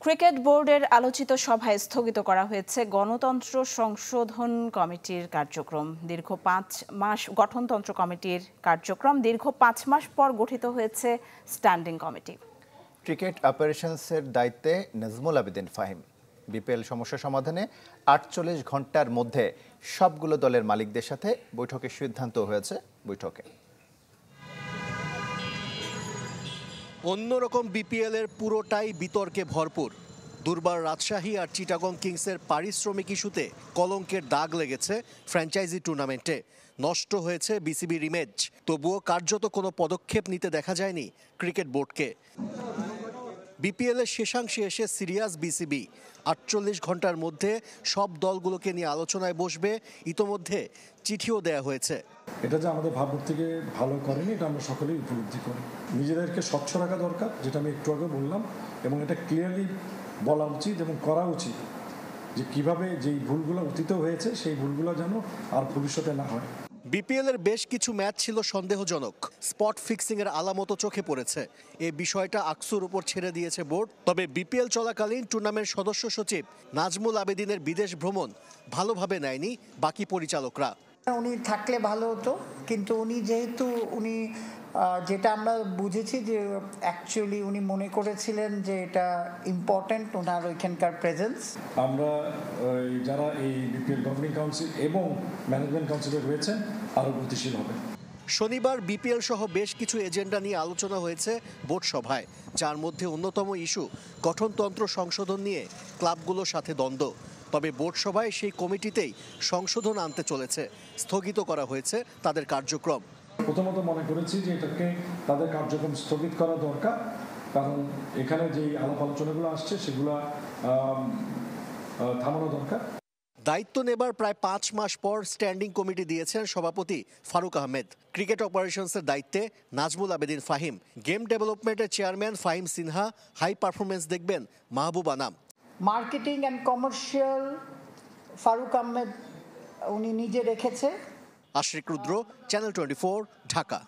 Cricket বোর্ডের আলোচিত সভায় স্থগিত করা হয়েছে গণতন্ত্র সংশোধন কমিটির কার্যক্রম। দীর্ঘ 5 মাস গঠনতন্ত্র কমিটির কার্যক্রম দীর্ঘ 5 মাস পর গঠিত হয়েছে স্ট্যান্ডিং কমিটি। ক্রিকেট অপারেশনসের দায়িত্বে নাজমুল আবেদিন ফাহিম। বিপিএল সমস্যা সমাধানে 48 ঘন্টার মধ্যে সবগুলো দলের মালিকদের সাথে বৈঠকের সিদ্ধান্ত হয়েছে বৈঠকে। অন্যরকম বিপিএল এর পুরোটাই বিতর্কে ভরপুর। দুর্বার রাজশাহী আর চিটাগং কিংসের পারিশ্রমিক ইস্যুতে কলঙ্কের দাগ লেগেছে ফ্র্যাঞ্চাইজি টুর্নামেন্টে। নষ্ট হয়েছে বিসিবির ইমেজ। তবুও কার্যত কোনো পদক্ষেপ নিতে দেখা যায়নি ক্রিকেট বোর্ডকে। বিপিএল এর শেষাংশে এসে সিরিয়াস বিসিবি। 48 ঘন্টার মধ্যে সব দলগুলোকে নিয়ে আলোচনায় বসবে। ইতোমধ্যে চিঠিও দেয়া হয়েছে। এটা যে আমাদের ভাবমূর্তি থেকে ভালো করেনি, এটা আমরা সকলেই উপলব্ধি করি। নিজেদেরকে স্বচ্ছ রাখা দরকার, যেটা আমি একটু আগে বললাম, এবং এটা ক্লিয়ারলি বলা উচিত এবং করা উচিত যে কিভাবে যেই ভুলগুলো অতীত হয়েছে সেই ভুলগুলো যেন আর ভবিষ্যতে না হয়। বিপিএল এর বেশ কিছু ম্যাচ ছিল সন্দেহজনক। স্পট ফিক্সিং এর আলামত চোখে পড়েছে। এই বিষয়টা আকসুর উপর ছেড়ে দিয়েছে বোর্ড। তবে বিপিএল চলাকালীন টুর্নামেন্ট সদস্য সচিব নাজমুল আবেদিনের বিদেশ ভ্রমণ ভালোভাবে নেয়নি বাকি পরিচালকরা। উনি থাকলে ভালো হতো, কিন্তু উনি যেহেতু যেটা আমরা বুঝেছি যে অ্যাকচুয়ালি উনি মনে করেছিলেন যে এটা ইম্পর্টেন্ট ওনার ওইখানকার প্রেজেন্স। আমরা যারা এই বিপিএল গভর্নিং কাউন্সিল এবং ম্যানেজমেন্ট কাউন্সিলে রয়েছেন আরও গতিশীল হবে। শনিবার বিপিএল সহ বেশ কিছু এজেন্ডা নিয়ে আলোচনা হয়েছে বোর্ড সভায়, যার মধ্যে অন্যতম ইস্যু গঠনতন্ত্র সংশোধন নিয়ে ক্লাবগুলোর সাথে দ্বন্দ্ব। তবে বোর্ড সভায় সেই কমিটিতেই সংশোধন আনতে চলেছে। স্থগিত করা হয়েছে তাদের কার্যক্রম। প্রথমত মনে করেছি যে এটাকে তাদের কার্যক্রম স্থগিত করা দরকার, কারণ এখানে যে আলাপ আলোচনাগুলো আসছে সেগুলো থামানো দরকার। দায়িত্ব নেবার প্রায় 5 মাস পর স্ট্যান্ডিং কমিটি দিয়েছেন সভাপতি ফারুক আহমেদ। ক্রিকেট অপারেশনসের দায়িত্বে নাজমুল আবেদিন ফাহিম। গেম ডেভেলপমেন্টের chairman Fahim Sinha. High performance দেখবেন Mahbub Anam. Marketing and commercial Faruque Ahmed উনি নিজে রেখেছে। আশরিক রুদ্র, চ্যানেল 24, ঢাকা।